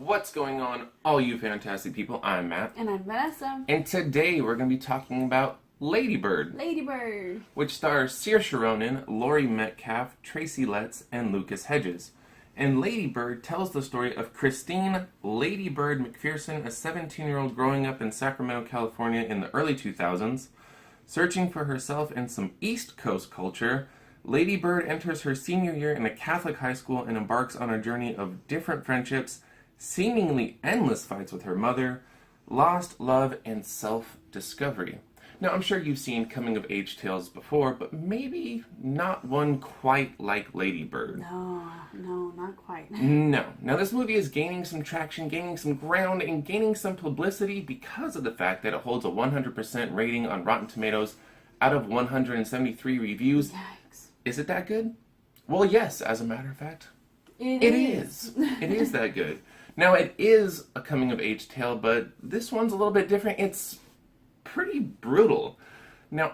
What's going on, all you fantastic people? I'm Matt. And I'm Vanessa. And today we're going to be talking about Lady Bird. Lady Bird. Which stars Saoirse Ronan, Laurie Metcalf, Tracy Letts, and Lucas Hedges. And Lady Bird tells the story of Christine Lady Bird McPherson, a 17-year-old growing up in Sacramento, California in the early 2000s. Searching for herself in some East Coast culture, Lady Bird enters her senior year in a Catholic high school and embarks on a journey of different friendships, seemingly endless fights with her mother, lost love, and self-discovery. Now, I'm sure you've seen coming-of-age tales before, but maybe not one quite like Lady Bird. No, not quite. No. Now, this movie is gaining some traction, gaining some ground, and gaining some publicity because of the fact that it holds a 100% rating on Rotten Tomatoes out of 173 reviews. Yikes. Is it that good? Well, yes, as a matter of fact. It is. It is that good. Now, it is a coming-of-age tale, but this one's a little bit different. It's pretty brutal. Now,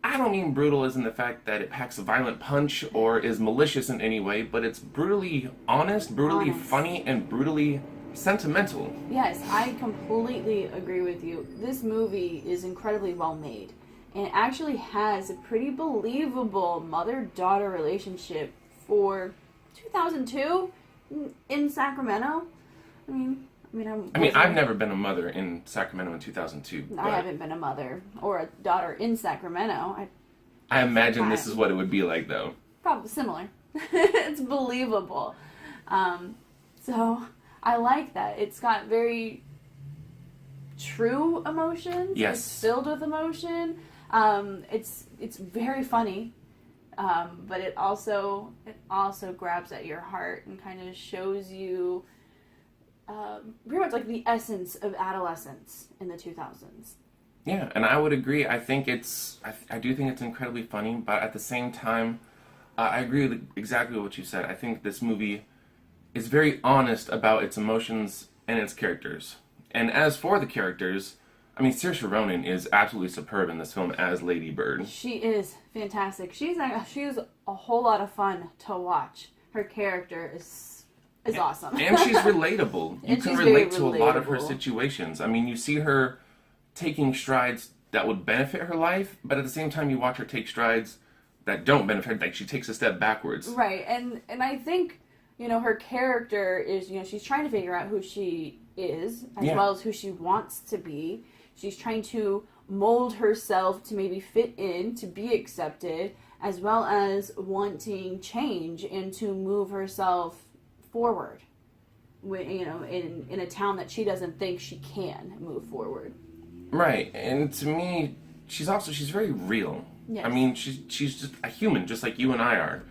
I don't mean brutal as in the fact that it packs a violent punch or is malicious in any way, but it's brutally honest, brutally funny, and brutally sentimental. Yes, I completely agree with you. This movie is incredibly well made. And it actually has a pretty believable mother-daughter relationship for 2002 in Sacramento. I've never been a mother in Sacramento in 2002. I haven't been a mother or a daughter in Sacramento. I imagine this is what it would be like, though. Probably similar. It's believable. So I like that. It's got very true emotions. Yes. It's filled with emotion. It's very funny. But it also grabs at your heart and kind of shows you pretty much like the essence of adolescence in the 2000s. Yeah, and I would agree. I think I do think it's incredibly funny, but at the same time, I agree with exactly what you said. I think this movie is very honest about its emotions and its characters. And as for the characters, Saoirse Ronan is absolutely superb in this film as Lady Bird. She is fantastic. She's a whole lot of fun to watch. Her character is awesome. And she's relatable. You And can she's relate very to a lot of her relatable. situations. You see her taking strides that would benefit her life, but at the same time you watch her take strides that don't benefit her. Like, she takes a step backwards. Right, and I think, her character is, she's trying to figure out who she is, as well as who she wants to be. She's trying to mold herself to maybe fit in, to be accepted, as well as wanting change and to move herself forward, in a town that she doesn't think she can move forward. Right, and to me, she's very real. Yes. She's just a human, just like you and I are,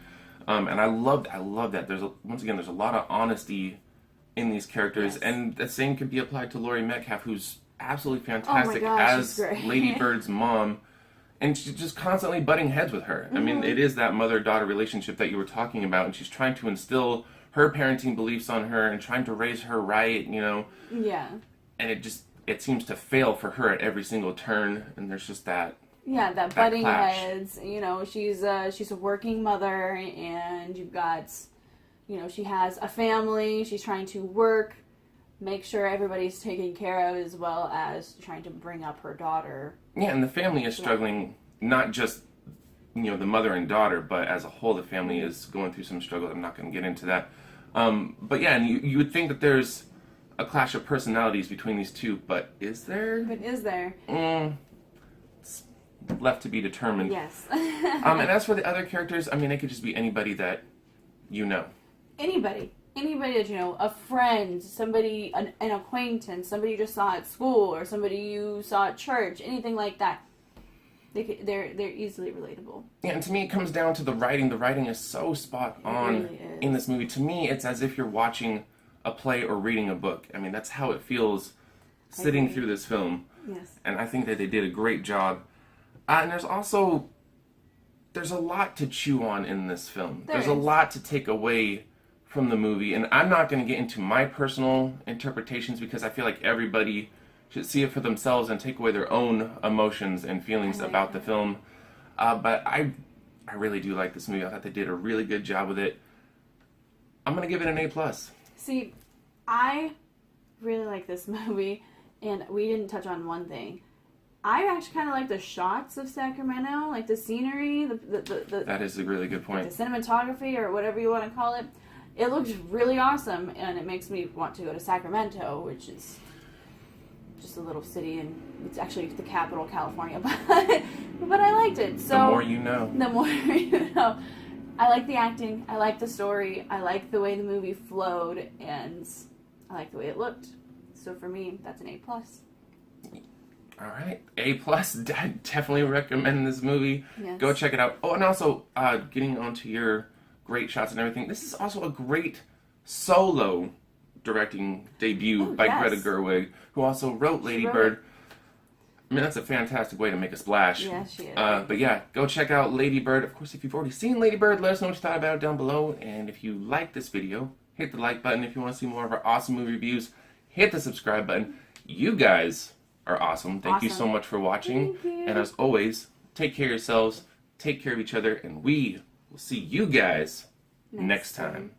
and I love that. There's a lot of honesty in these characters, and the same could be applied to Laurie Metcalf, who's absolutely fantastic as Lady Bird's mom, and she's just constantly butting heads with her. Mm-hmm. It is that mother-daughter relationship that you were talking about, and she's trying to instill her parenting beliefs on her and trying to raise her right, Yeah. and it seems to fail for her at every single turn, and there's just that. Yeah, that that butting clash. heads. She's a working mother, and you've got, she has a family. She's trying to work, make sure everybody's taken care of, as well as trying to bring up her daughter. Yeah, and the family is struggling, not just, the mother and daughter, but as a whole, the family is going through some struggle. I'm not going to get into that. But yeah, and you would think that there's a clash of personalities between these two, but is there? But is there? It's left to be determined. Yes. And as for the other characters, it could just be anybody that you know. Anybody that you know, a friend, somebody, an acquaintance, somebody you just saw at school, or somebody you saw at church, anything like that. They're easily relatable. Yeah, and to me it comes down to the writing. The writing is so spot on really is. in this movie. To me, it's as if you're watching a play or reading a book. That's how it feels sitting through this film. Yes. And I think that they did a great job. And there's a lot to chew on in this film. There's a lot to take away from the movie, and I'm not going to get into my personal interpretations because I feel like everybody should see it for themselves and take away their own emotions and feelings about the film. But I really do like this movie. I thought they did a really good job with it. I'm going to give it an A+. See, I really like this movie, and we didn't touch on one thing. I actually kind of like the shots of Sacramento, like the scenery, the That is a really good point. the cinematography, or whatever you want to call it. It looks really awesome, and it makes me want to go to Sacramento, which is just a little city, and it's actually the capital, California. But I liked it. So The more you know. The more you know. I like the acting. I like the story. I like the way the movie flowed, and I like the way it looked. So for me, that's an A+. All right, A+. Definitely recommend this movie. Yes. Go check it out. Oh, and also, getting onto your great shots and everything, this is also a great solo directing debut by yes. Greta Gerwig, who also wrote Lady wrote Bird. I mean, that's a fantastic way to make a splash. Yeah, she is. But yeah, go check out Lady Bird. Of course, if you've already seen Lady Bird, let us know what you thought about it down below. And if you like this video, hit the like button. If you want to see more of our awesome movie reviews, hit the subscribe button. You guys are awesome. Thank you so much for watching. Thank you. And as always, take care of yourselves, take care of each other, and we will see you guys next time.